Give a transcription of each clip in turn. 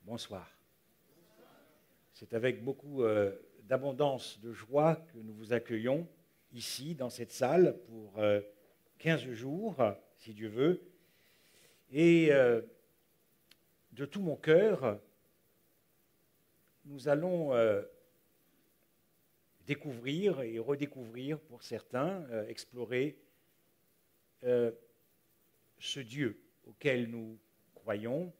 Bonsoir. C'est avec beaucoup d'abondance de joie que nous vous accueillons ici, dans cette salle, pour 15 jours, si Dieu veut. Et de tout mon cœur, nous allons découvrir et redécouvrir pour certains, explorer ce Dieu auquel nous croyons.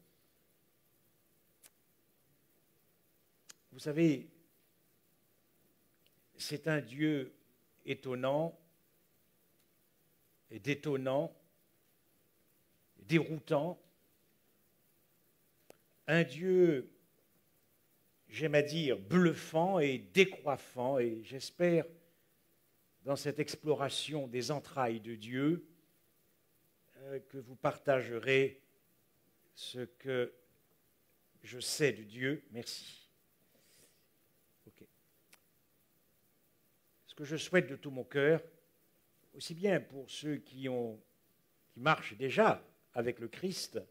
Vous savez, c'est un Dieu étonnant et détonnant, déroutant, un Dieu, j'aime à dire, bluffant et décoiffant, et j'espère, dans cette exploration des entrailles de Dieu, que vous partagerez ce que je sais de Dieu. Merci. Okay. Ce que je souhaite de tout mon cœur, aussi bien pour ceux qui marchent déjà avec le Christ,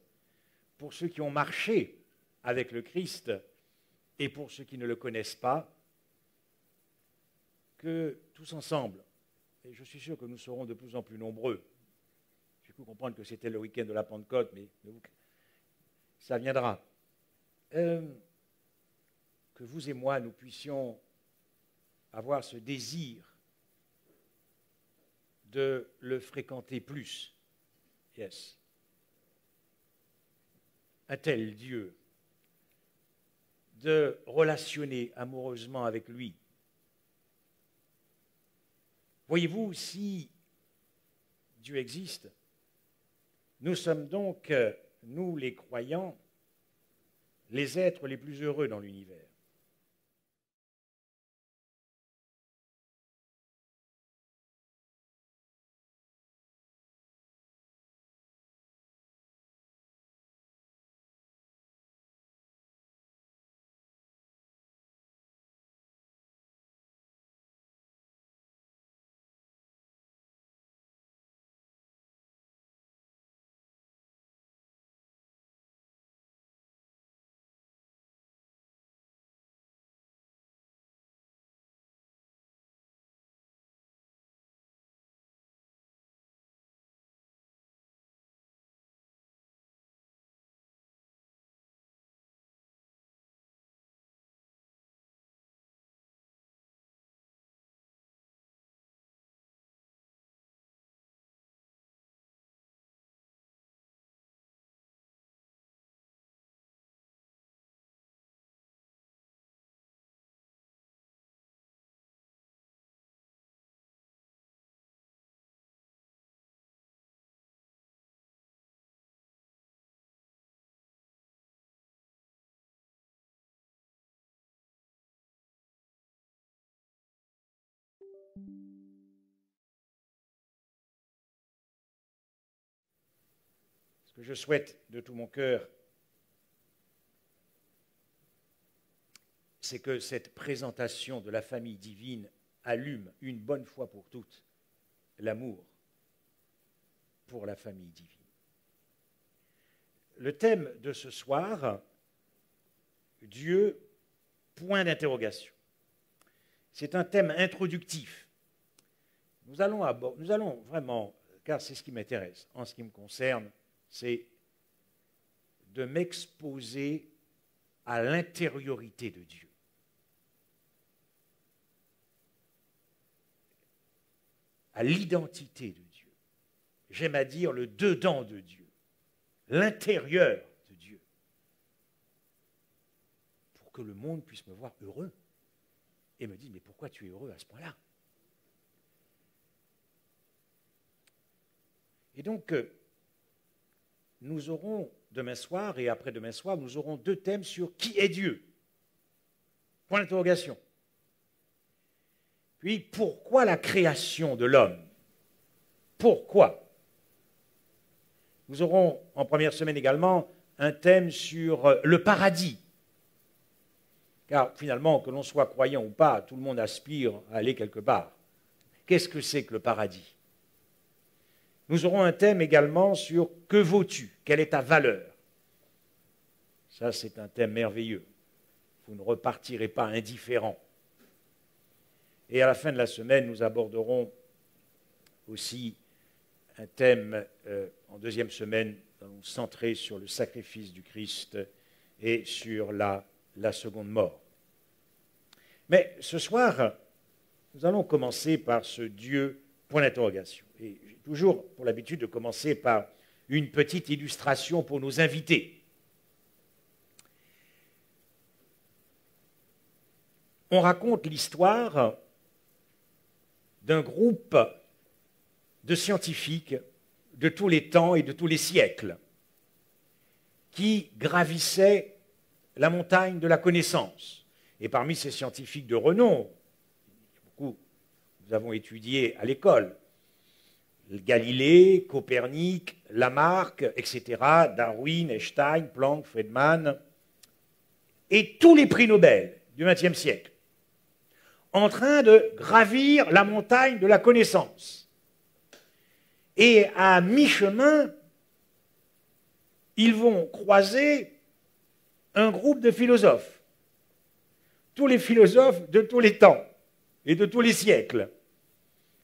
pour ceux qui ont marché avec le Christ et pour ceux qui ne le connaissent pas, que tous ensemble, et je suis sûr que nous serons de plus en plus nombreux. J'ai pu comprendre que c'était le week-end de la Pentecôte, mais ça viendra. Que vous et moi, nous puissions avoir ce désir de le fréquenter plus. Yes. Un tel Dieu, de relationner amoureusement avec lui. Voyez-vous, si Dieu existe, nous sommes donc, nous les croyants, les êtres les plus heureux dans l'univers. Ce que je souhaite de tout mon cœur, c'est que cette présentation de la famille divine allume une bonne fois pour toutes l'amour pour la famille divine. Le thème de ce soir, Dieu, point d'interrogation. C'est un thème introductif. Nous allons vraiment, car c'est ce qui m'intéresse, en ce qui me concerne, c'est de m'exposer à l'intériorité de Dieu. À l'identité de Dieu. J'aime à dire le dedans de Dieu, l'intérieur de Dieu, pour que le monde puisse me voir heureux et me dire, mais pourquoi tu es heureux à ce point-là? Et donc, nous aurons demain soir et après-demain soir, nous aurons deux thèmes sur qui est Dieu. Point d'interrogation. Puis, pourquoi la création de l'homme? Pourquoi? Nous aurons en première semaine également un thème sur le paradis. Car finalement, que l'on soit croyant ou pas, tout le monde aspire à aller quelque part. Qu'est-ce que c'est que le paradis? Nous aurons un thème également sur que vaux-tu? Quelle est ta valeur? Ça, c'est un thème merveilleux. Vous ne repartirez pas indifférent. Et à la fin de la semaine, nous aborderons aussi un thème, en deuxième semaine, nous allons centrer sur le sacrifice du Christ et sur la seconde mort. Mais ce soir, nous allons commencer par ce Dieu, point d'interrogation. Et j'ai toujours pour l'habitude de commencer par une petite illustration pour nos invités. On raconte l'histoire d'un groupe de scientifiques de tous les temps et de tous les siècles qui gravissaient la montagne de la connaissance. Et parmi ces scientifiques de renom, beaucoup nous avons étudié à l'école, Galilée, Copernic, Lamarck, etc., Darwin, Einstein, Planck, Feynman, et tous les prix Nobel du XXe siècle, en train de gravir la montagne de la connaissance. Et à mi-chemin, ils vont croiser un groupe de philosophes, tous les philosophes de tous les temps et de tous les siècles,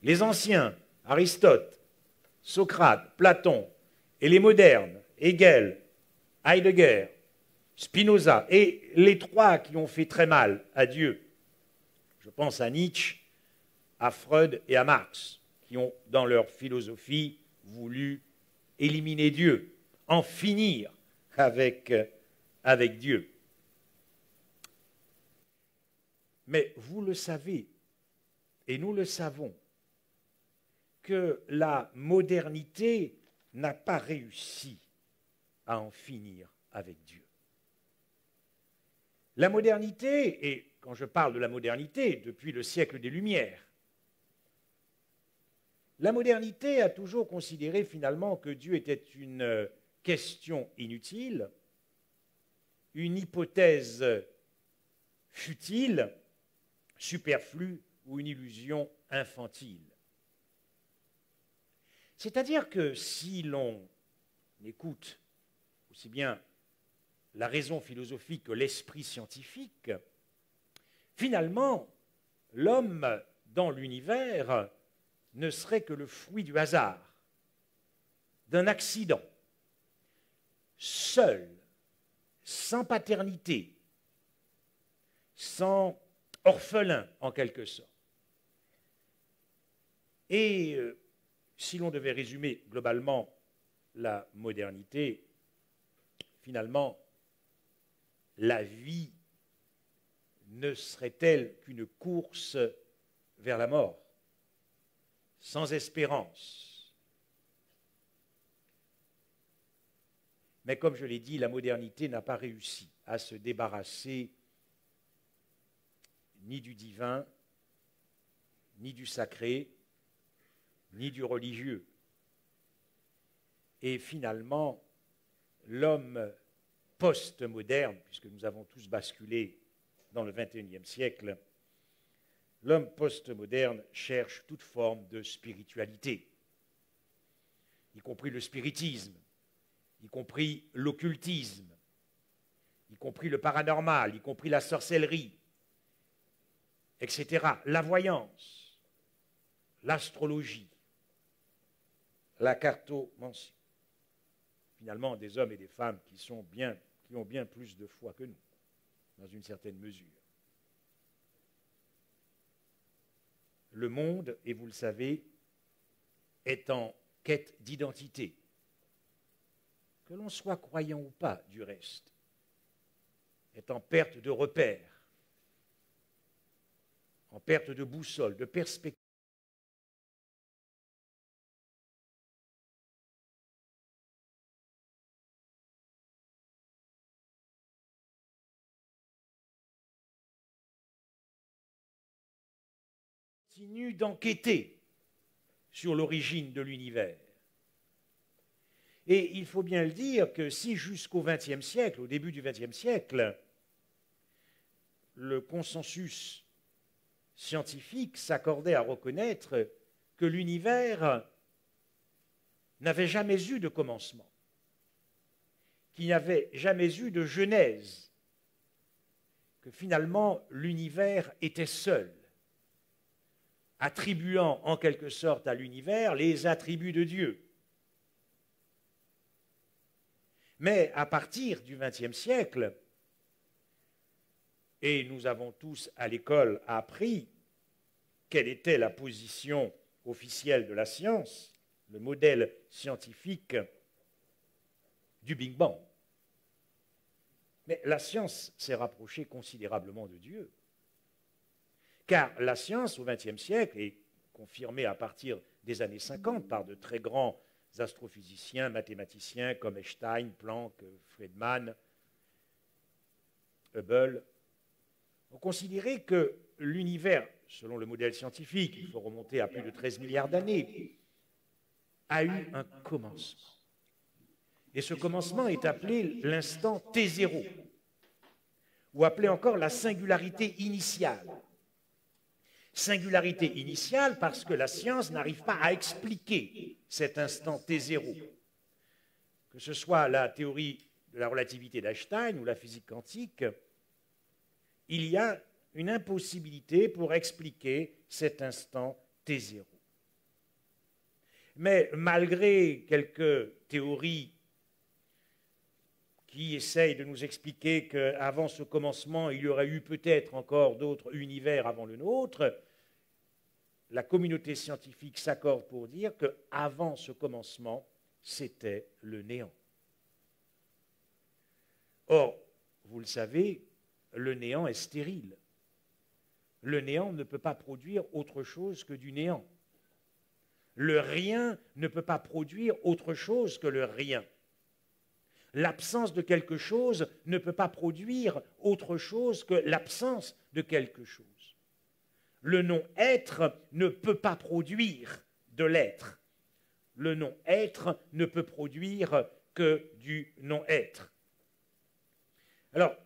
les anciens, Aristote, Socrate, Platon, et les modernes, Hegel, Heidegger, Spinoza, et les trois qui ont fait très mal à Dieu. Je pense à Nietzsche, à Freud et à Marx, qui ont, dans leur philosophie, voulu éliminer Dieu, en finir avec Dieu. Mais vous le savez, et nous le savons, que la modernité n'a pas réussi à en finir avec Dieu. La modernité, et quand je parle de la modernité, depuis le siècle des Lumières, la modernité a toujours considéré finalement que Dieu était une question inutile, une hypothèse futile, superflue ou une illusion infantile. C'est-à-dire que si l'on écoute aussi bien la raison philosophique que l'esprit scientifique, finalement, l'homme dans l'univers ne serait que le fruit du hasard, d'un accident, seul, sans paternité, sans orphelin en quelque sorte. Et si l'on devait résumer globalement la modernité, finalement, la vie ne serait-elle qu'une course vers la mort, sans espérance. Mais comme je l'ai dit, la modernité n'a pas réussi à se débarrasser ni du divin, ni du sacré, ni du religieux. Et finalement, l'homme post-moderne, puisque nous avons tous basculé dans le XXIe siècle, l'homme post-moderne cherche toute forme de spiritualité, y compris le spiritisme, y compris l'occultisme, y compris le paranormal, y compris la sorcellerie, etc., la voyance, l'astrologie, la cartomancie. Finalement, des hommes et des femmes qui ont bien plus de foi que nous, dans une certaine mesure. Le monde, et vous le savez, est en quête d'identité. Que l'on soit croyant ou pas, du reste, est en perte de repères, en perte de boussole, de perspective. Continue d'enquêter sur l'origine de l'univers. Et il faut bien le dire que si jusqu'au XXe siècle, au début du XXe siècle, le consensus scientifique s'accordait à reconnaître que l'univers n'avait jamais eu de commencement, qu'il n'y avait jamais eu de genèse, que finalement l'univers était seul, attribuant en quelque sorte à l'univers les attributs de Dieu. Mais à partir du XXe siècle, et nous avons tous à l'école appris quelle était la position officielle de la science, le modèle scientifique du Big Bang. Mais la science s'est rapprochée considérablement de Dieu. Car la science, au XXe siècle, est confirmée à partir des années 50 par de très grands astrophysiciens, mathématiciens comme Einstein, Planck, Friedman, Hubble, ont considéré que l'univers, selon le modèle scientifique, il faut remonter à plus de 13 milliards d'années, a eu un commencement. Et ce commencement est appelé l'instant T0, ou appelé encore la singularité initiale. Singularité initiale parce que la science n'arrive pas à expliquer cet instant T0. Que ce soit la théorie de la relativité d'Einstein ou la physique quantique, il y a une impossibilité pour expliquer cet instant T0. Mais malgré quelques théories qui essayent de nous expliquer qu'avant ce commencement, il y aurait eu peut-être encore d'autres univers avant le nôtre, la communauté scientifique s'accorde pour dire qu'avant ce commencement, c'était le néant. Or, vous le savez, le néant est stérile. Le néant ne peut pas produire autre chose que du néant. Le rien ne peut pas produire autre chose que le rien. L'absence de quelque chose ne peut pas produire autre chose que l'absence de quelque chose. Le non-être ne peut pas produire de l'être. Le non-être ne peut produire que du non-être. Alors,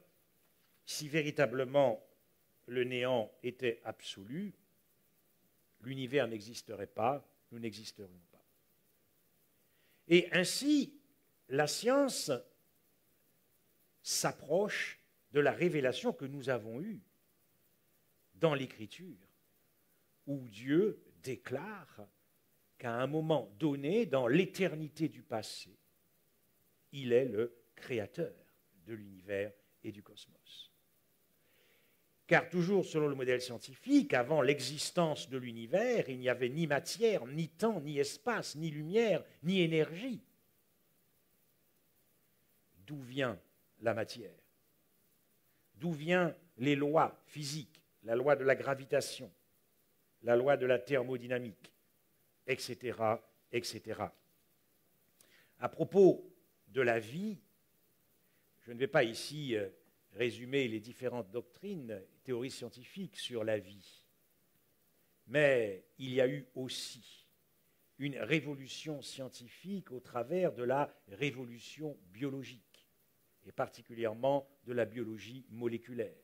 si véritablement le néant était absolu, l'univers n'existerait pas, nous n'existerions pas. Et ainsi, la science s'approche de la révélation que nous avons eue dans l'Écriture, où Dieu déclare qu'à un moment donné, dans l'éternité du passé, il est le créateur de l'univers et du cosmos. Car toujours selon le modèle scientifique, avant l'existence de l'univers, il n'y avait ni matière, ni temps, ni espace, ni lumière, ni énergie. D'où vient la matière? D'où viennent les lois physiques, la loi de la gravitation, la loi de la thermodynamique, etc., etc. À propos de la vie, je ne vais pas ici résumer les différentes doctrines, théories scientifiques sur la vie, mais il y a eu aussi une révolution scientifique au travers de la révolution biologique, et particulièrement de la biologie moléculaire.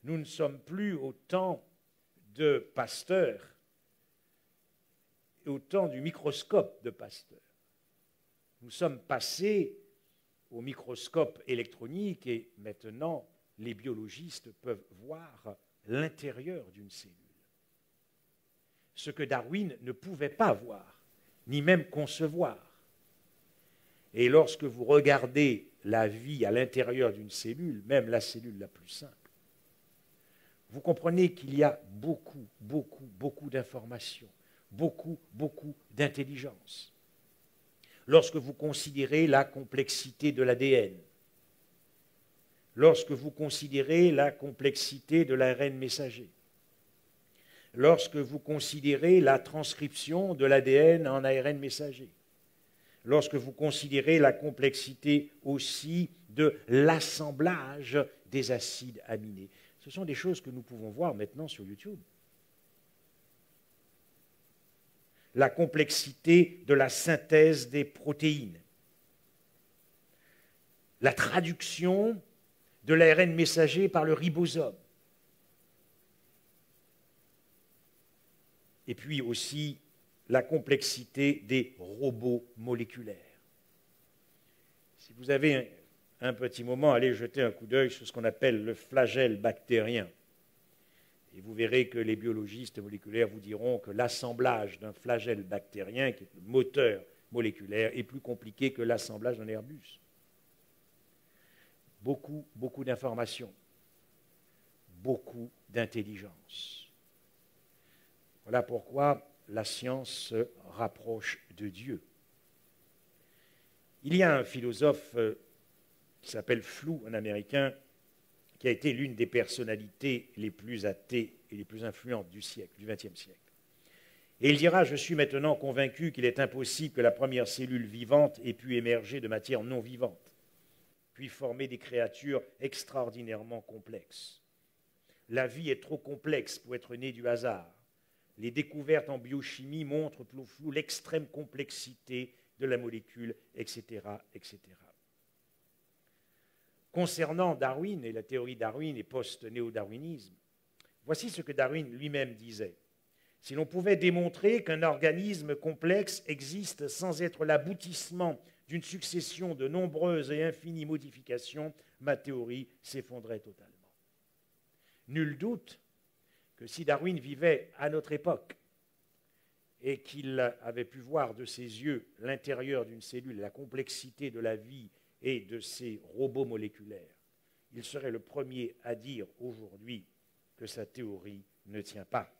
Nous ne sommes plus au temps de Pasteur, au temps du microscope de Pasteur. Nous sommes passés au microscope électronique et maintenant les biologistes peuvent voir l'intérieur d'une cellule. Ce que Darwin ne pouvait pas voir, ni même concevoir. Et lorsque vous regardez la vie à l'intérieur d'une cellule, même la cellule la plus simple, vous comprenez qu'il y a beaucoup d'informations, beaucoup d'intelligence. Lorsque vous considérez la complexité de l'ADN, lorsque vous considérez la complexité de l'ARN messager, lorsque vous considérez la transcription de l'ADN en ARN messager, lorsque vous considérez la complexité aussi de l'assemblage des acides aminés. Ce sont des choses que nous pouvons voir maintenant sur YouTube. La complexité de la synthèse des protéines, la traduction de l'ARN messager par le ribosome, et puis aussi la complexité des robots moléculaires. Si vous avez un petit moment, allez jeter un coup d'œil sur ce qu'on appelle le flagelle bactérien. Et vous verrez que les biologistes moléculaires vous diront que l'assemblage d'un flagelle bactérien, qui est le moteur moléculaire, est plus compliqué que l'assemblage d'un Airbus. Beaucoup d'informations, beaucoup d'intelligence. Voilà pourquoi la science se rapproche de Dieu. Il y a un philosophe qui s'appelle Flou, un Américain, qui a été l'une des personnalités les plus athées et les plus influentes du siècle, du XXe siècle. Et il dira, je suis maintenant convaincu qu'il est impossible que la première cellule vivante ait pu émerger de matière non vivante, puis former des créatures extraordinairement complexes. La vie est trop complexe pour être née du hasard. Les découvertes en biochimie montrent pour Flou l'extrême complexité de la molécule, etc., etc. Concernant Darwin et la théorie Darwin et post-néo-darwinisme, voici ce que Darwin lui-même disait. Si l'on pouvait démontrer qu'un organisme complexe existe sans être l'aboutissement d'une succession de nombreuses et infinies modifications, ma théorie s'effondrait totalement. Nul doute que si Darwin vivait à notre époque et qu'il avait pu voir de ses yeux l'intérieur d'une cellule, la complexité de la vie et de ces robots moléculaires, il serait le premier à dire aujourd'hui que sa théorie ne tient pas.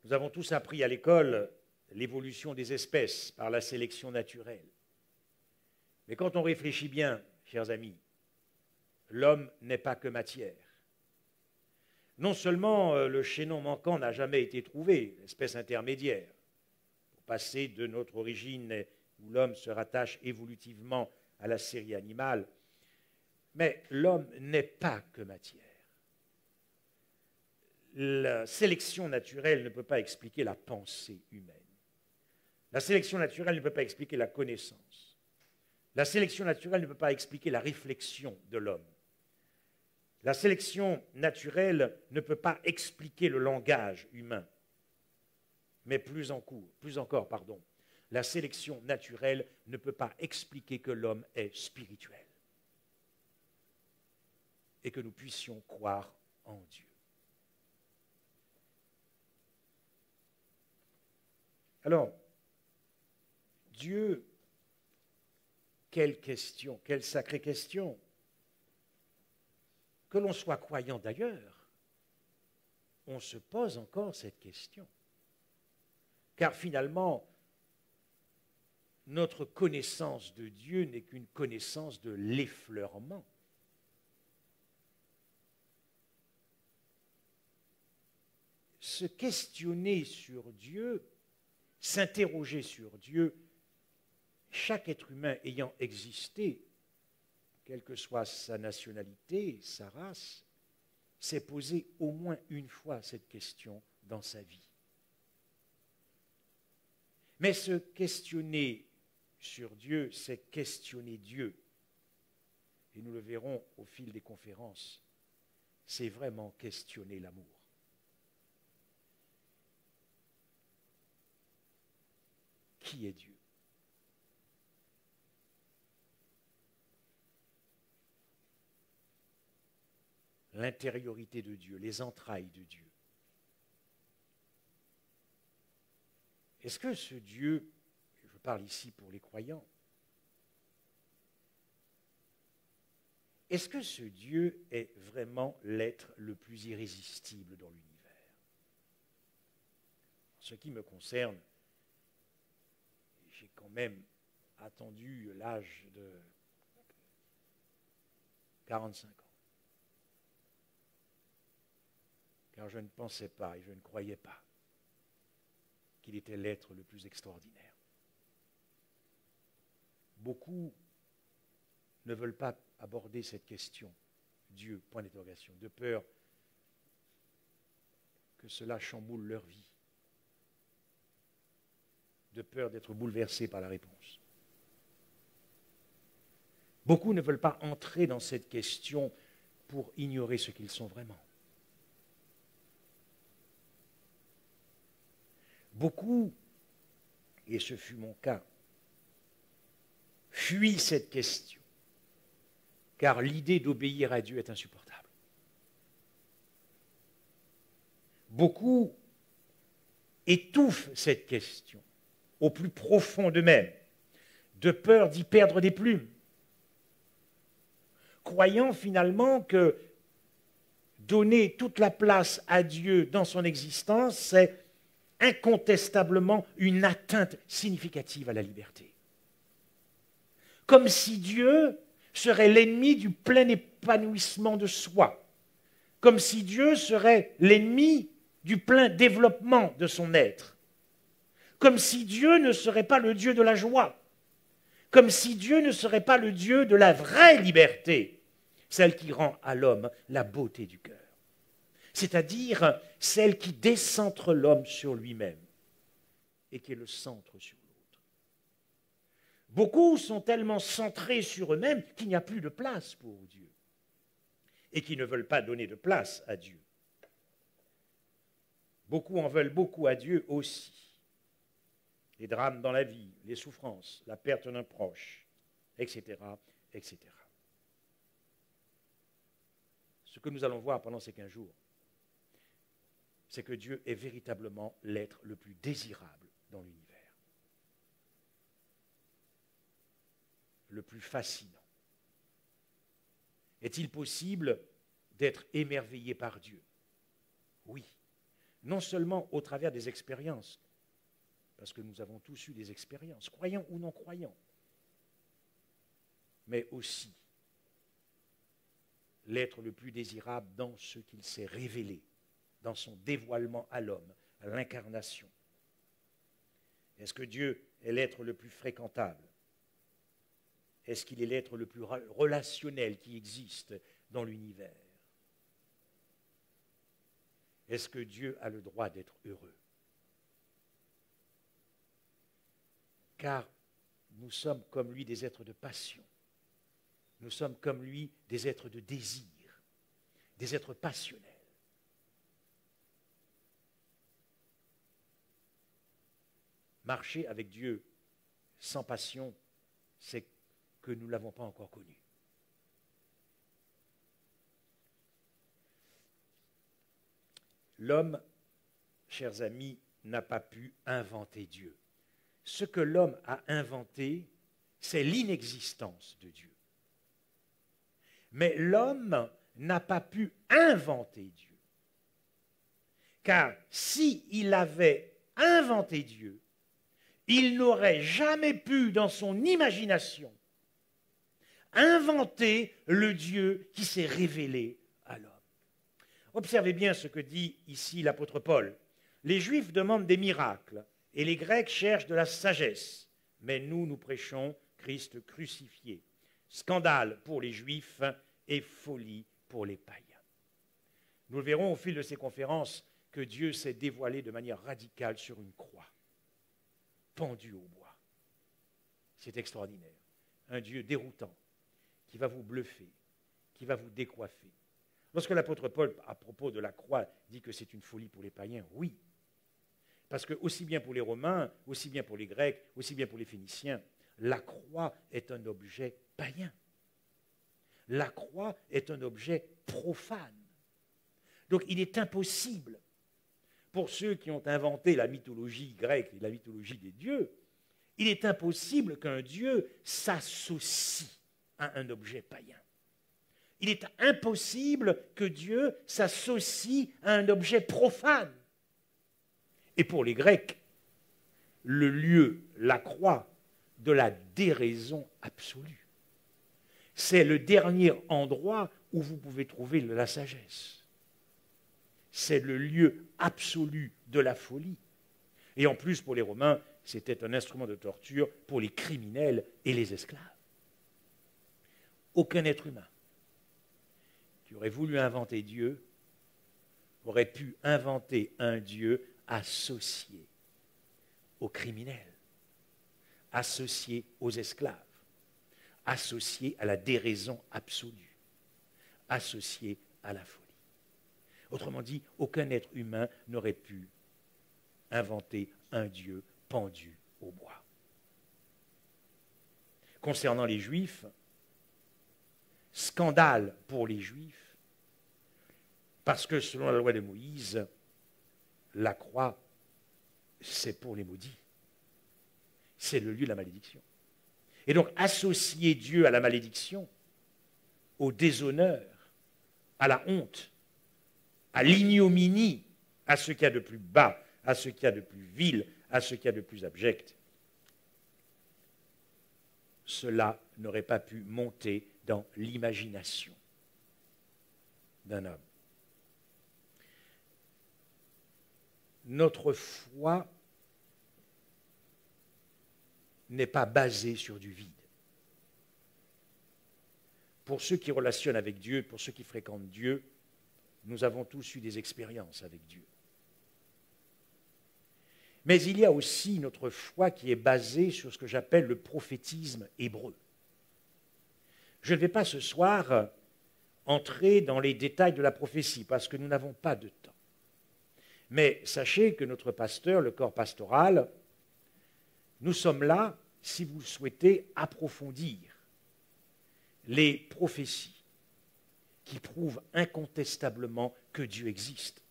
Nous avons tous appris à l'école l'évolution des espèces par la sélection naturelle. Mais quand on réfléchit bien, chers amis, l'homme n'est pas que matière. Non seulement le chaînon manquant n'a jamais été trouvé, l'espèce intermédiaire, pour passer de notre origine où l'homme se rattache évolutivement à la série animale, mais l'homme n'est pas que matière. La sélection naturelle ne peut pas expliquer la pensée humaine. La sélection naturelle ne peut pas expliquer la connaissance. La sélection naturelle ne peut pas expliquer la réflexion de l'homme. La sélection naturelle ne peut pas expliquer le langage humain. Mais plus encore, la sélection naturelle ne peut pas expliquer que l'homme est spirituel et que nous puissions croire en Dieu. Alors, Dieu, quelle question, quelle sacrée question. Que l'on soit croyant d'ailleurs, on se pose encore cette question. Car finalement, notre connaissance de Dieu n'est qu'une connaissance de l'effleurement. Se questionner sur Dieu, s'interroger sur Dieu, chaque être humain ayant existé, quelle que soit sa nationalité, sa race, s'est posé au moins une fois cette question dans sa vie. Mais se questionner sur Dieu, c'est questionner Dieu. Et nous le verrons au fil des conférences, c'est vraiment questionner l'amour. Qui est Dieu? L'intériorité de Dieu, les entrailles de Dieu. Est-ce que ce Dieu, je parle ici pour les croyants, est-ce que ce Dieu est vraiment l'être le plus irrésistible dans l'univers? En ce qui me concerne, j'ai quand même attendu l'âge de 45 ans. Car je ne pensais pas et je ne croyais pas qu'il était l'être le plus extraordinaire. Beaucoup ne veulent pas aborder cette question, Dieu, point d'interrogation, de peur que cela chamboule leur vie, de peur d'être bouleversés par la réponse. Beaucoup ne veulent pas entrer dans cette question pour ignorer ce qu'ils sont vraiment. Beaucoup, et ce fut mon cas, fuit cette question, car l'idée d'obéir à Dieu est insupportable. Beaucoup étouffent cette question au plus profond d'eux-mêmes, de peur d'y perdre des plumes, croyant finalement que donner toute la place à Dieu dans son existence, c'est incontestablement une atteinte significative à la liberté. Comme si Dieu serait l'ennemi du plein épanouissement de soi, comme si Dieu serait l'ennemi du plein développement de son être, comme si Dieu ne serait pas le Dieu de la joie, comme si Dieu ne serait pas le Dieu de la vraie liberté, celle qui rend à l'homme la beauté du cœur, c'est-à-dire celle qui décentre l'homme sur lui-même et qui est le centre sur l'autre. Beaucoup sont tellement centrés sur eux-mêmes qu'il n'y a plus de place pour Dieu et qui ne veulent pas donner de place à Dieu. Beaucoup en veulent beaucoup à Dieu aussi. Les drames dans la vie, les souffrances, la perte d'un proche, etc., etc. Ce que nous allons voir pendant ces 15 jours, c'est que Dieu est véritablement l'être le plus désirable dans l'univers, le plus fascinant. Est-il possible d'être émerveillé par Dieu? Oui, non seulement au travers des expériences, parce que nous avons tous eu des expériences, croyants ou non croyants, mais aussi l'être le plus désirable dans ce qu'il s'est révélé, dans son dévoilement à l'homme, à l'incarnation. Est-ce que Dieu est l'être le plus fréquentable? Est-ce qu'il est l'être le plus relationnel qui existe dans l'univers? Est-ce que Dieu a le droit d'être heureux? Car nous sommes comme lui des êtres de passion. Nous sommes comme lui des êtres de désir, des êtres passionnels. Marcher avec Dieu sans passion, c'est que nous ne l'avons pas encore connu. L'homme, chers amis, n'a pas pu inventer Dieu. Ce que l'homme a inventé, c'est l'inexistence de Dieu. Mais l'homme n'a pas pu inventer Dieu. Car s'il avait inventé Dieu, il n'aurait jamais pu, dans son imagination, inventer le Dieu qui s'est révélé à l'homme. Observez bien ce que dit ici l'apôtre Paul. Les Juifs demandent des miracles et les Grecs cherchent de la sagesse. Mais nous prêchons Christ crucifié. Scandale pour les Juifs et folie pour les païens. Nous le verrons au fil de ces conférences que Dieu s'est dévoilé de manière radicale sur une croix, pendu au bois. C'est extraordinaire. Un Dieu déroutant qui va vous bluffer, qui va vous décoiffer. Lorsque l'apôtre Paul, à propos de la croix, dit que c'est une folie pour les païens, oui. Parce que aussi bien pour les Romains, aussi bien pour les Grecs, aussi bien pour les Phéniciens, la croix est un objet païen. La croix est un objet profane. Donc il est impossible pour ceux qui ont inventé la mythologie grecque et la mythologie des dieux, il est impossible qu'un dieu s'associe à un objet païen. Il est impossible que Dieu s'associe à un objet profane. Et pour les Grecs, le lieu, la croix, de la déraison absolue. C'est le dernier endroit où vous pouvez trouver la sagesse. C'est le lieu absolu de la folie. Et en plus, pour les Romains, c'était un instrument de torture pour les criminels et les esclaves. Aucun être humain qui aurait voulu inventer Dieu aurait pu inventer un Dieu associé aux criminels, associé aux esclaves, associé à la déraison absolue, associé à la folie. Autrement dit, aucun être humain n'aurait pu inventer un Dieu pendu au bois. concernant les Juifs, scandale pour les Juifs, parce que selon la loi de Moïse, la croix, c'est pour les maudits. C'est le lieu de la malédiction. Et donc, associer Dieu à la malédiction, au déshonneur, à la honte, à l'ignominie, à ce qu'il y a de plus bas, à ce qu'il y a de plus vil, à ce qu'il y a de plus abject, cela n'aurait pas pu monter dans l'imagination d'un homme. Notre foi n'est pas basée sur du vide. Pour ceux qui relationnent avec Dieu, pour ceux qui fréquentent Dieu, nous avons tous eu des expériences avec Dieu. Mais il y a aussi notre foi qui est basée sur ce que j'appelle le prophétisme hébreu. Je ne vais pas ce soir entrer dans les détails de la prophétie parce que nous n'avons pas de temps. Mais sachez que notre pasteur, le corps pastoral, nous sommes là, si vous le souhaitez, approfondir les prophéties qui prouvent incontestablement que Dieu existe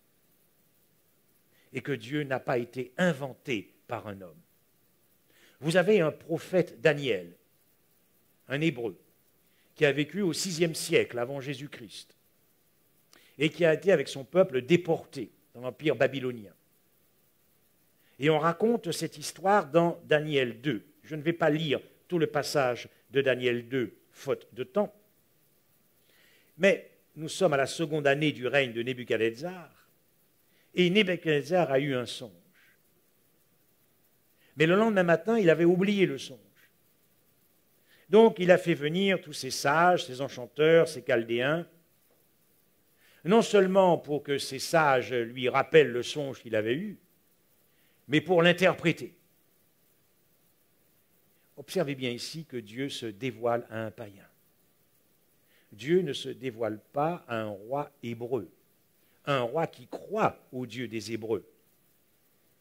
et que Dieu n'a pas été inventé par un homme. Vous avez un prophète Daniel, un hébreu, qui a vécu au VIe siècle avant Jésus-Christ et qui a été avec son peuple déporté dans l'Empire babylonien. Et on raconte cette histoire dans Daniel 2. Je ne vais pas lire tout le passage de Daniel 2, faute de temps. Mais nous sommes à la seconde année du règne de Nebuchadnezzar. Et Nebuchadnezzar a eu un songe. Mais le lendemain matin, il avait oublié le songe. Donc il a fait venir tous ces sages, ces enchanteurs, ces chaldéens, non seulement pour que ces sages lui rappellent le songe qu'il avait eu, mais pour l'interpréter. Observez bien ici que Dieu se dévoile à un païen. Dieu ne se dévoile pas à un roi hébreu, un roi qui croit au Dieu des Hébreux.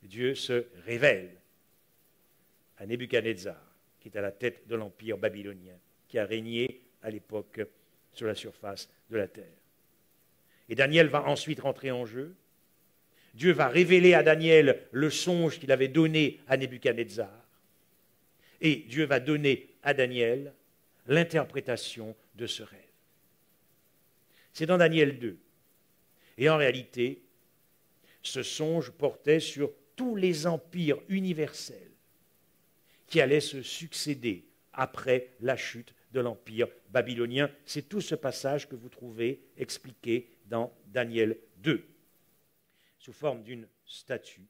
Dieu se révèle à Nebuchadnezzar, qui est à la tête de l'empire babylonien, qui a régné à l'époque sur la surface de la terre. Et Daniel va ensuite rentrer en jeu. Dieu va révéler à Daniel le songe qu'il avait donné à Nebuchadnezzar. Et Dieu va donner à Daniel l'interprétation de ce rêve. C'est dans Daniel 2. Et en réalité, ce songe portait sur tous les empires universels qui allaient se succéder après la chute de l'empire babylonien. C'est tout ce passage que vous trouvez expliqué dans Daniel 2, sous forme d'une statue.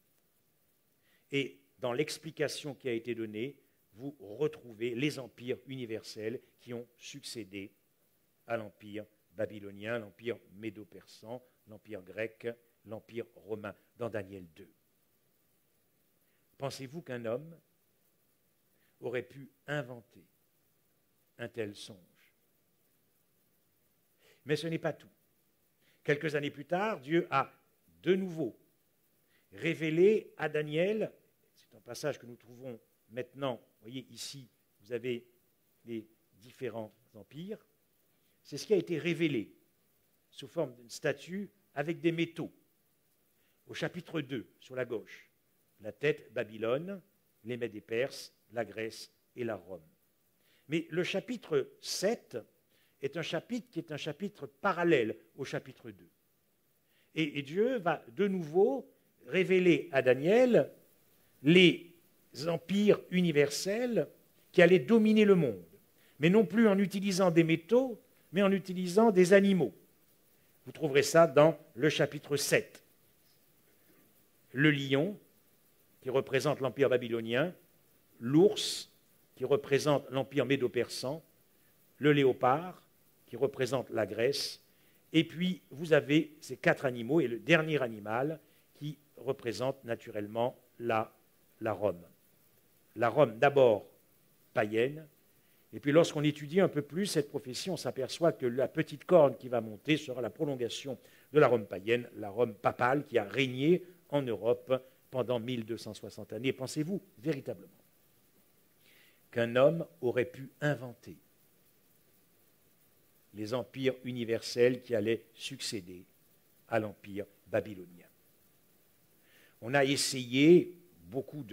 Et dans l'explication qui a été donnée, vous retrouvez les empires universels qui ont succédé à l'empire babylonien, l'empire médo-persan, l'empire grec, l'empire romain, dans Daniel 2. Pensez-vous qu'un homme aurait pu inventer un tel songe? Mais ce n'est pas tout. Quelques années plus tard, Dieu a de nouveau révélé à Daniel, c'est un passage que nous trouvons maintenant, vous voyez ici, vous avez les différents empires, c'est ce qui a été révélé sous forme d'une statue avec des métaux. Au chapitre 2, sur la gauche, la tête Babylone, les Mèdes et Perses, la Grèce et la Rome. Mais le chapitre 7 est un chapitre qui est un chapitre parallèle au chapitre 2. Et Dieu va de nouveau révéler à Daniel les empires universels qui allaient dominer le monde, mais non plus en utilisant des métaux, mais en utilisant des animaux. Vous trouverez ça dans le chapitre 7. Le lion, qui représente l'empire babylonien, l'ours, qui représente l'empire médo-persan, le léopard, qui représente la Grèce, et puis vous avez ces 4 animaux, et le dernier animal qui représente naturellement la Rome. La Rome d'abord païenne, et puis lorsqu'on étudie un peu plus cette prophétie, on s'aperçoit que la petite corne qui va monter sera la prolongation de la Rome païenne, la Rome papale qui a régné en Europe pendant 1260 années. Pensez-vous véritablement qu'un homme aurait pu inventer les empires universels qui allaient succéder à l'empire babylonien. On a essayé, beaucoup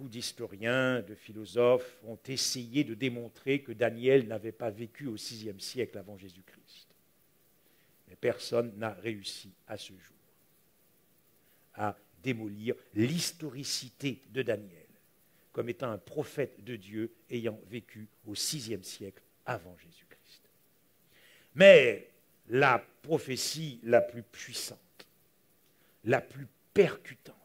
d'historiens, de philosophes ont essayé de démontrer que Daniel n'avait pas vécu au VIe siècle avant Jésus-Christ. Mais personne n'a réussi à ce jour à démolir l'historicité de Daniel comme étant un prophète de Dieu ayant vécu au VIe siècle avant Jésus-Christ. Mais la prophétie la plus puissante, la plus percutante,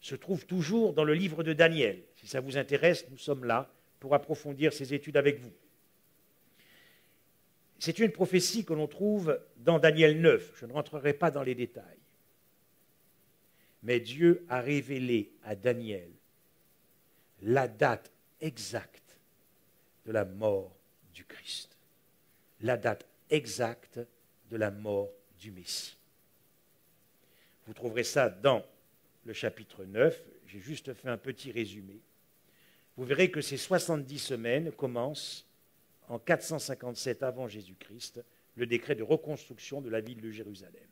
se trouve toujours dans le livre de Daniel. Si ça vous intéresse, nous sommes là pour approfondir ces études avec vous. C'est une prophétie que l'on trouve dans Daniel 9. Je ne rentrerai pas dans les détails. Mais Dieu a révélé à Daniel la date exacte de la mort du Christ. La date exacte de la mort du Messie. Vous trouverez ça dans le chapitre 9. J'ai juste fait un petit résumé. Vous verrez que ces 70 semaines commencent en 457 avant Jésus-Christ, le décret de reconstruction de la ville de Jérusalem.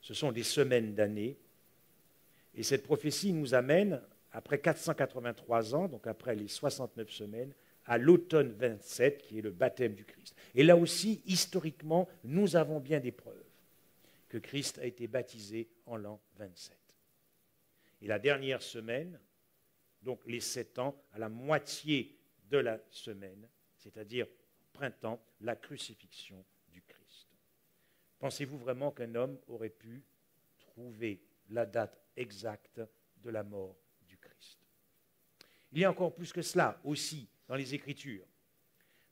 Ce sont des semaines d'années, et cette prophétie nous amène, après 483 ans, donc après les 69 semaines, à l'automne 27, qui est le baptême du Christ. Et là aussi, historiquement, nous avons bien des preuves que Christ a été baptisé en l'an 27. Et la dernière semaine, donc les 7 ans, à la moitié de la semaine, c'est-à-dire printemps, la crucifixion du Christ. Pensez-vous vraiment qu'un homme aurait pu trouver la date exacte de la mort du Christ? Il y a encore plus que cela aussi dans les Écritures.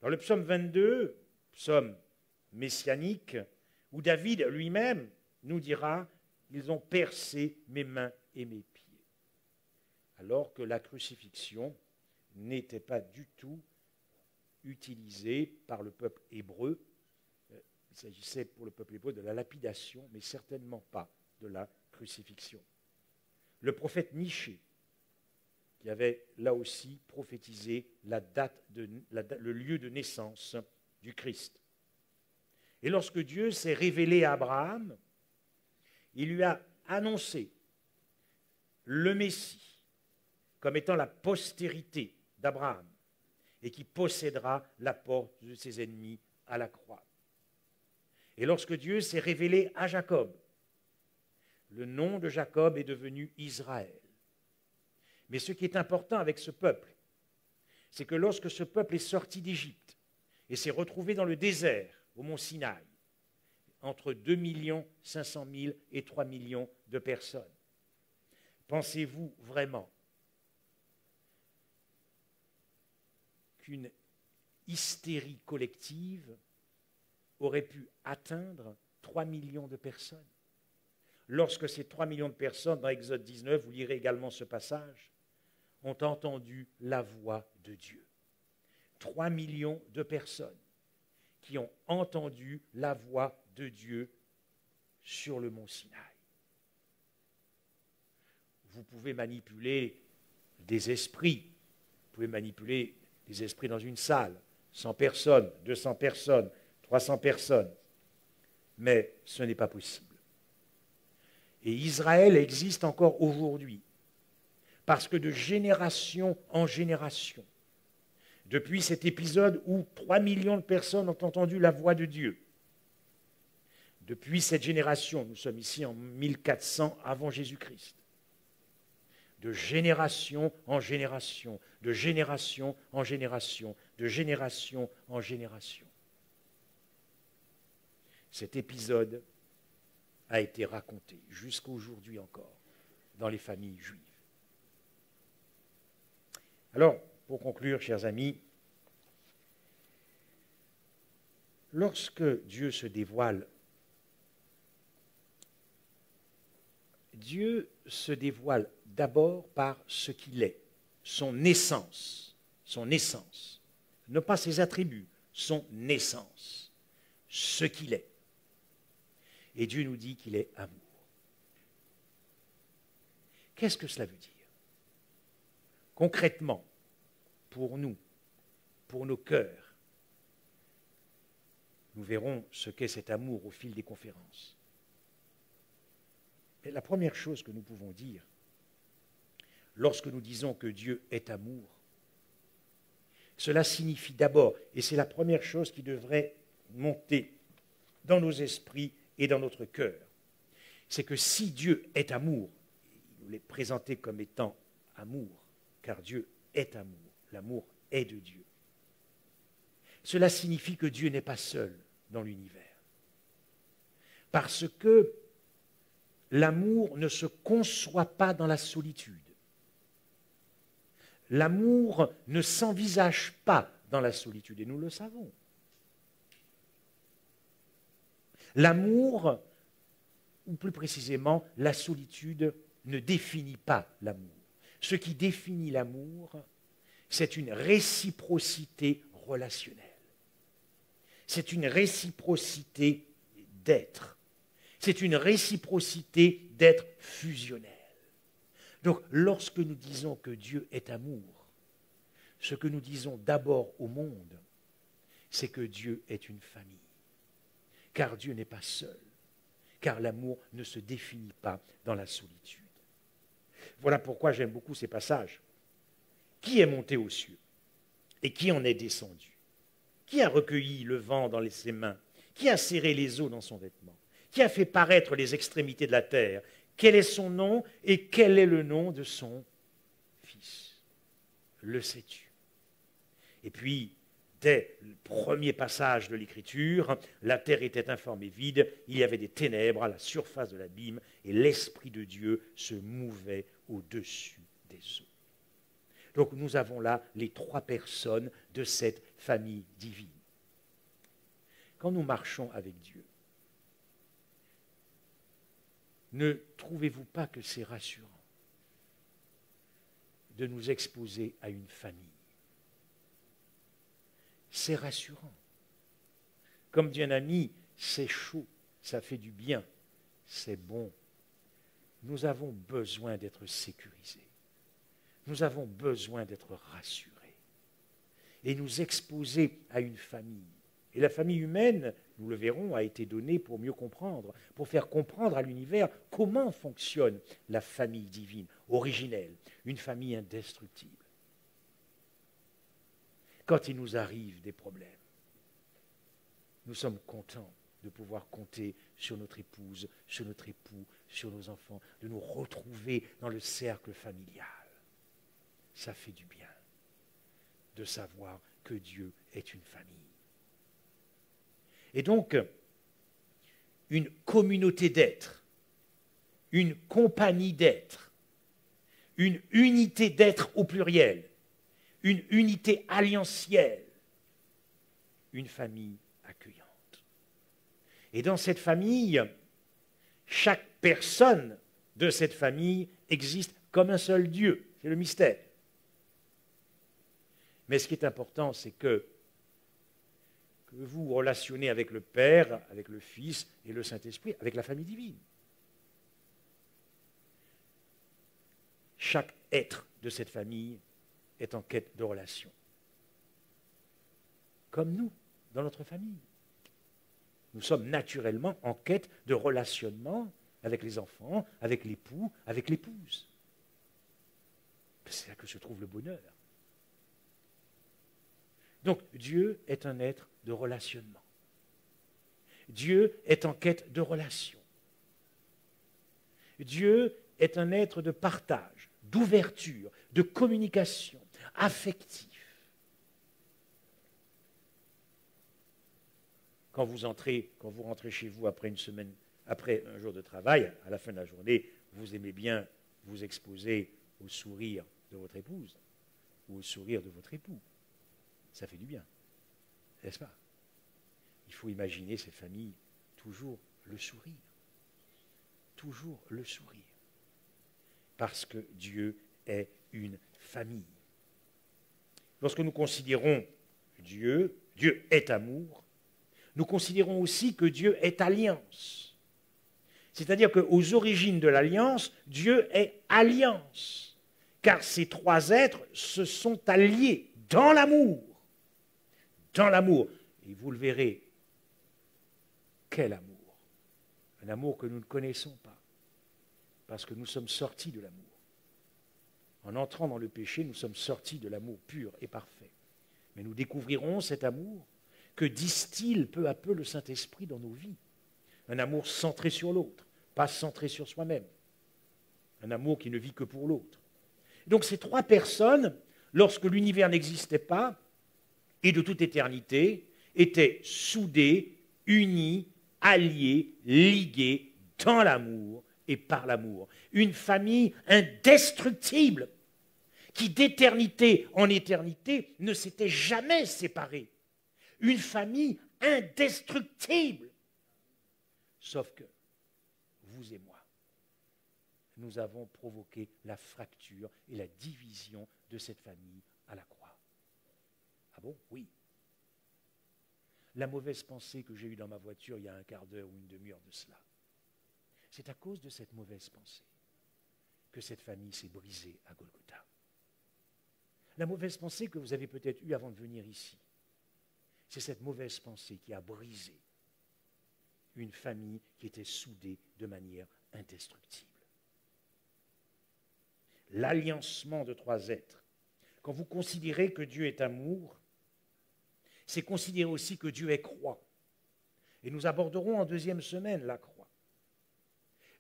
Dans le psaume 22, psaume messianique, où David lui-même nous dira « Ils ont percé mes mains et mes pieds », alors que la crucifixion n'était pas du tout utilisée par le peuple hébreu. Il s'agissait pour le peuple hébreu de la lapidation, mais certainement pas de la crucifixion. Le prophète Michée, qui avait là aussi prophétisé le lieu de naissance du Christ. Et lorsque Dieu s'est révélé à Abraham, il lui a annoncé le Messie comme étant la postérité d'Abraham et qui possédera la porte de ses ennemis à la croix. Et lorsque Dieu s'est révélé à Jacob, le nom de Jacob est devenu Israël. Mais ce qui est important avec ce peuple, c'est que lorsque ce peuple est sorti d'Égypte et s'est retrouvé dans le désert, au mont Sinaï, entre 2 500 000 et 3 millions de personnes, pensez-vous vraiment qu'une hystérie collective aurait pu atteindre 3 millions de personnes? Lorsque ces 3 millions de personnes, dans Exode 19, vous lirez également ce passage, ont entendu la voix de Dieu. 3 millions de personnes qui ont entendu la voix de Dieu sur le mont Sinaï. Vous pouvez manipuler des esprits, vous pouvez manipuler des esprits dans une salle, 100 personnes, 200 personnes, 300 personnes, mais ce n'est pas possible. Et Israël existe encore aujourd'hui, parce que de génération en génération, depuis cet épisode où 3 millions de personnes ont entendu la voix de Dieu, depuis cette génération, nous sommes ici en 1400 avant Jésus-Christ, de génération en génération, de génération en génération, de génération en génération. Cet épisode a été raconté jusqu'à aujourd'hui encore dans les familles juives. Alors, pour conclure, chers amis, lorsque Dieu se dévoile, Dieu se dévoile d'abord par ce qu'il est, son essence, non pas ses attributs, son essence, ce qu'il est. Et Dieu nous dit qu'il est amour. Qu'est-ce que cela veut dire? concrètement, pour nous, pour nos cœurs. Nous verrons ce qu'est cet amour au fil des conférences. Mais la première chose que nous pouvons dire, lorsque nous disons que Dieu est amour, cela signifie d'abord, et c'est la première chose qui devrait monter dans nos esprits et dans notre cœur, c'est que si Dieu est amour, il nous l'est présenté comme étant amour, car Dieu est amour, l'amour est de Dieu. Cela signifie que Dieu n'est pas seul dans l'univers. Parce que l'amour ne se conçoit pas dans la solitude. L'amour ne s'envisage pas dans la solitude, et nous le savons. L'amour, ou plus précisément, la solitude ne définit pas l'amour. Ce qui définit l'amour, c'est une réciprocité relationnelle. C'est une réciprocité d'être. C'est une réciprocité d'être fusionnel. Donc, lorsque nous disons que Dieu est amour, ce que nous disons d'abord au monde, c'est que Dieu est une famille. Car Dieu n'est pas seul. Car l'amour ne se définit pas dans la solitude. Voilà pourquoi j'aime beaucoup ces passages. Qui est monté aux cieux? Et qui en est descendu? Qui a recueilli le vent dans ses mains? Qui a serré les eaux dans son vêtement? Qui a fait paraître les extrémités de la terre? Quel est son nom et quel est le nom de son fils? Le sais-tu? Et puis, dès le premier passage de l'Écriture, la terre était informe et vide, il y avait des ténèbres à la surface de l'abîme, et l'Esprit de Dieu se mouvait au-dessus des eaux. Donc nous avons là les trois personnes de cette famille divine. Quand nous marchons avec Dieu, ne trouvez-vous pas que c'est rassurant de nous exposer à une famille? C'est rassurant. Comme dit un ami, c'est chaud, ça fait du bien, c'est bon. Nous avons besoin d'être sécurisés. Nous avons besoin d'être rassurés. Et nous exposer à une famille. Et la famille humaine, nous le verrons, a été donnée pour mieux comprendre, pour faire comprendre à l'univers comment fonctionne la famille divine, originelle, une famille indestructible. Quand il nous arrive des problèmes, nous sommes contents de pouvoir compter sur notre épouse, sur notre époux, sur nos enfants, de nous retrouver dans le cercle familial. Ça fait du bien de savoir que Dieu est une famille. Et donc, une communauté d'êtres, une compagnie d'êtres, une unité d'êtres au pluriel, une unité alliantielle, une famille accueillante. Et dans cette famille, chaque personne de cette famille existe comme un seul Dieu. C'est le mystère. Mais ce qui est important, c'est que vous vous relationnez avec le Père, avec le Fils et le Saint-Esprit, avec la famille divine. Chaque être de cette famille est en quête de relation. Comme nous, dans notre famille. Nous sommes naturellement en quête de relationnement avec les enfants, avec l'époux, avec l'épouse. C'est là que se trouve le bonheur. Donc Dieu est un être de relationnement. Dieu est en quête de relation. Dieu est un être de partage, d'ouverture, de communication, affectif. Quand vous rentrez chez vous après une semaine, après un jour de travail, à la fin de la journée, vous aimez bien vous exposer au sourire de votre épouse ou au sourire de votre époux. Ça fait du bien, n'est-ce pas? Il faut imaginer ces familles, toujours le sourire. Toujours le sourire. Parce que Dieu est une famille. Lorsque nous considérons Dieu, Dieu est amour, nous considérons aussi que Dieu est alliance. C'est-à-dire qu'aux origines de l'alliance, Dieu est alliance. car ces trois êtres se sont alliés dans l'amour. Dans l'amour. Et vous le verrez, quel amour. Un amour que nous ne connaissons pas, parce que nous sommes sortis de l'amour. En entrant dans le péché, nous sommes sortis de l'amour pur et parfait. Mais nous découvrirons cet amour que distille peu à peu le Saint-Esprit dans nos vies. Un amour centré sur l'autre, pas centré sur soi-même. Un amour qui ne vit que pour l'autre. Donc ces trois personnes, lorsque l'univers n'existait pas, et de toute éternité, étaient soudées, unies, alliées, liguées dans l'amour et par l'amour. Une famille indestructible qui d'éternité en éternité ne s'était jamais séparée. Une famille indestructible. Sauf que vous et moi, nous avons provoqué la fracture et la division de cette famille à la croix. Ah bon? Oui. La mauvaise pensée que j'ai eue dans ma voiture il y a un quart d'heure ou une demi-heure de cela, c'est à cause de cette mauvaise pensée que cette famille s'est brisée à Golgotha. La mauvaise pensée que vous avez peut-être eue avant de venir ici, c'est cette mauvaise pensée qui a brisé une famille qui était soudée de manière indestructible. L'alliancement de trois êtres. Quand vous considérez que Dieu est amour, c'est considérer aussi que Dieu est croix. Et nous aborderons en deuxième semaine la croix.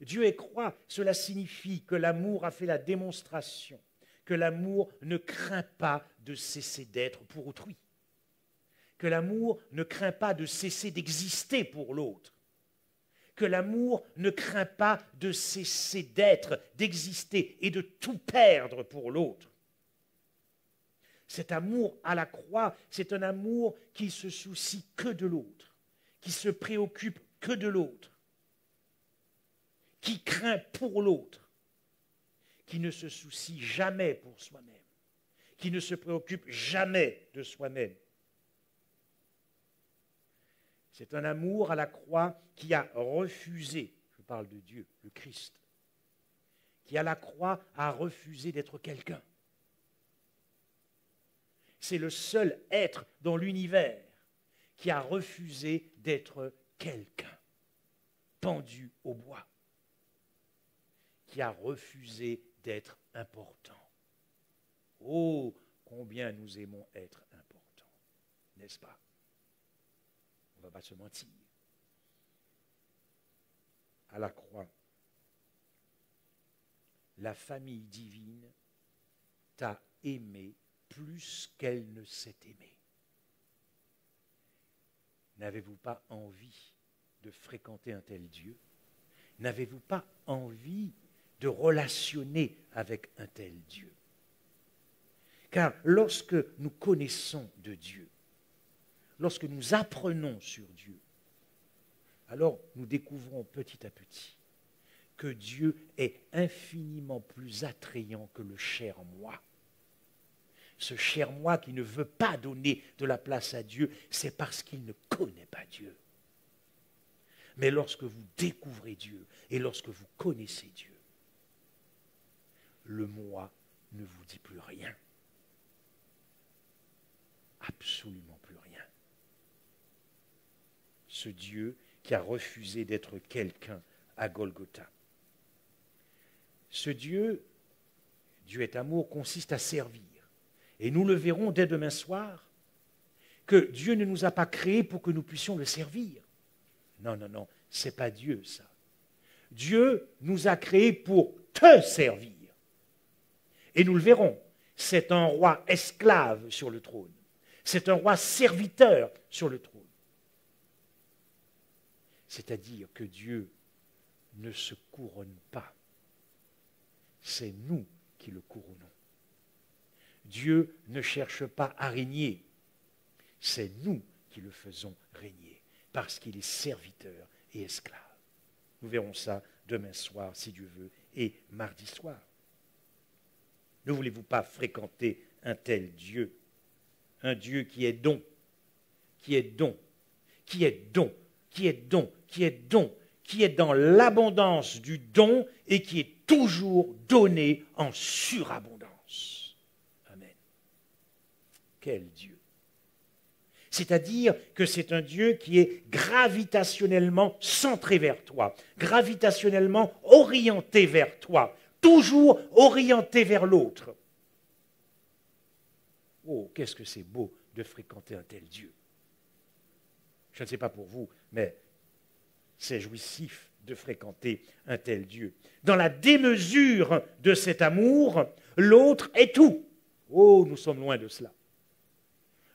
Dieu est croix, cela signifie que l'amour a fait la démonstration, que l'amour ne craint pas de cesser d'être pour autrui, que l'amour ne craint pas de cesser d'exister pour l'autre, que l'amour ne craint pas de cesser d'être, d'exister et de tout perdre pour l'autre. Cet amour à la croix, c'est un amour qui se soucie que de l'autre, qui se préoccupe que de l'autre, qui craint pour l'autre, qui ne se soucie jamais pour soi-même, qui ne se préoccupe jamais de soi-même. C'est un amour à la croix qui a refusé, je parle de Dieu, le Christ, qui à la croix a refusé d'être quelqu'un. C'est le seul être dans l'univers qui a refusé d'être quelqu'un, pendu au bois, qui a refusé d'être important. Oh, combien nous aimons être importants, n'est-ce pas? On ne va pas se mentir. À la croix, la famille divine t'a aimé plus qu'elle ne s'est aimée. N'avez-vous pas envie de fréquenter un tel Dieu? N'avez-vous pas envie de relationner avec un tel Dieu? Car lorsque nous connaissons de Dieu, lorsque nous apprenons sur Dieu, alors nous découvrons petit à petit que Dieu est infiniment plus attrayant que le cher moi. Ce cher moi qui ne veut pas donner de la place à Dieu, c'est parce qu'il ne connaît pas Dieu. Mais lorsque vous découvrez Dieu et lorsque vous connaissez Dieu, le moi ne vous dit plus rien. Absolument plus rien. Ce Dieu qui a refusé d'être quelqu'un à Golgotha. Ce Dieu, Dieu est amour, consiste à servir. Et nous le verrons dès demain soir, que Dieu ne nous a pas créés pour que nous puissions le servir. Non, non, non, ce n'est pas Dieu ça. Dieu nous a créés pour te servir. Et nous le verrons, c'est un roi esclave sur le trône. C'est un roi serviteur sur le trône. C'est-à-dire que Dieu ne se couronne pas. C'est nous qui le couronnons. Dieu ne cherche pas à régner. C'est nous qui le faisons régner, parce qu'il est serviteur et esclave. Nous verrons ça demain soir, si Dieu veut, et mardi soir. Ne voulez-vous pas fréquenter un tel Dieu? Un Dieu qui est don, qui est don, qui est don, qui est don, qui est don, qui est dans l'abondance du don et qui est toujours donné en surabondance. quel Dieu! C'est-à-dire que c'est un Dieu qui est gravitationnellement centré vers toi, gravitationnellement orienté vers toi, toujours orienté vers l'autre. Oh, qu'est-ce que c'est beau de fréquenter un tel Dieu! Je ne sais pas pour vous, mais c'est jouissif de fréquenter un tel Dieu. Dans la démesure de cet amour, l'autre est tout. Oh, nous sommes loin de cela.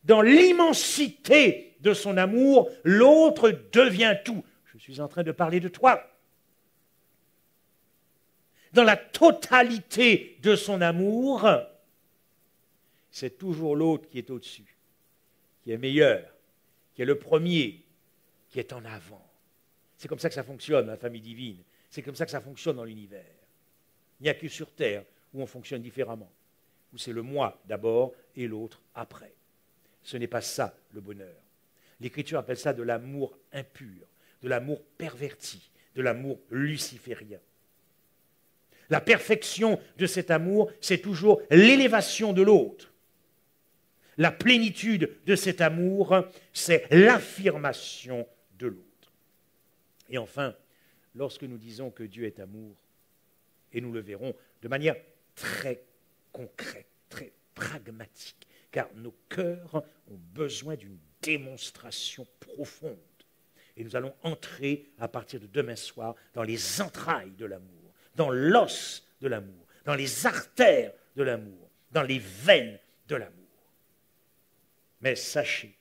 Dans l'immensité de son amour, l'autre devient tout. Je suis en train de parler de toi. Dans la totalité de son amour, c'est toujours l'autre qui est au-dessus, qui est meilleur, qui est le premier, qui est en avant. C'est comme ça que ça fonctionne, la famille divine. C'est comme ça que ça fonctionne dans l'univers. Il n'y a que sur Terre où on fonctionne différemment, où c'est le moi d'abord et l'autre après. Ce n'est pas ça le bonheur. L'Écriture appelle ça de l'amour impur, de l'amour perverti, de l'amour luciférien. La perfection de cet amour, c'est toujours l'élévation de l'autre. La plénitude de cet amour, c'est l'affirmation de l'autre. Et enfin, lorsque nous disons que Dieu est amour, et nous le verrons de manière très concrète, très pragmatique, car nos cœurs ont besoin d'une démonstration profonde. Et nous allons entrer à partir de demain soir dans les entrailles de l'amour, dans l'os de l'amour, dans les artères de l'amour, dans les veines de l'amour. Mais sachez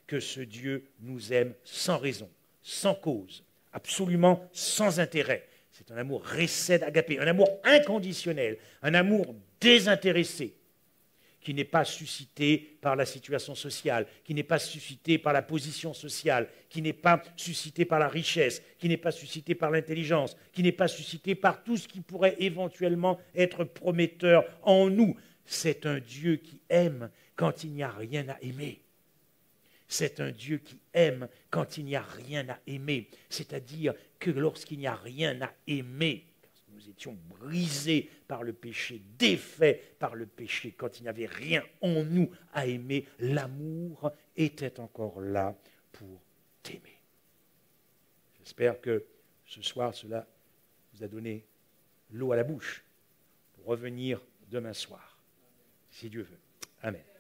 que ce Dieu nous aime sans raison, sans cause, absolument sans intérêt. C'est un amour récède agapé, un amour inconditionnel, un amour désintéressé, qui n'est pas suscité par la situation sociale, qui n'est pas suscité par la position sociale, qui n'est pas suscité par la richesse, qui n'est pas suscité par l'intelligence, qui n'est pas suscité par tout ce qui pourrait éventuellement être prometteur en nous. C'est un Dieu qui aime quand il n'y a rien à aimer. C'est un Dieu qui aime quand il n'y a rien à aimer. C'est-à-dire que lorsqu'il n'y a rien à aimer, nous étions brisés par le péché, défaits par le péché, quand il n'y avait rien en nous à aimer, l'amour était encore là pour t'aimer. J'espère que ce soir, cela vous a donné l'eau à la bouche pour revenir demain soir, si Dieu veut. Amen.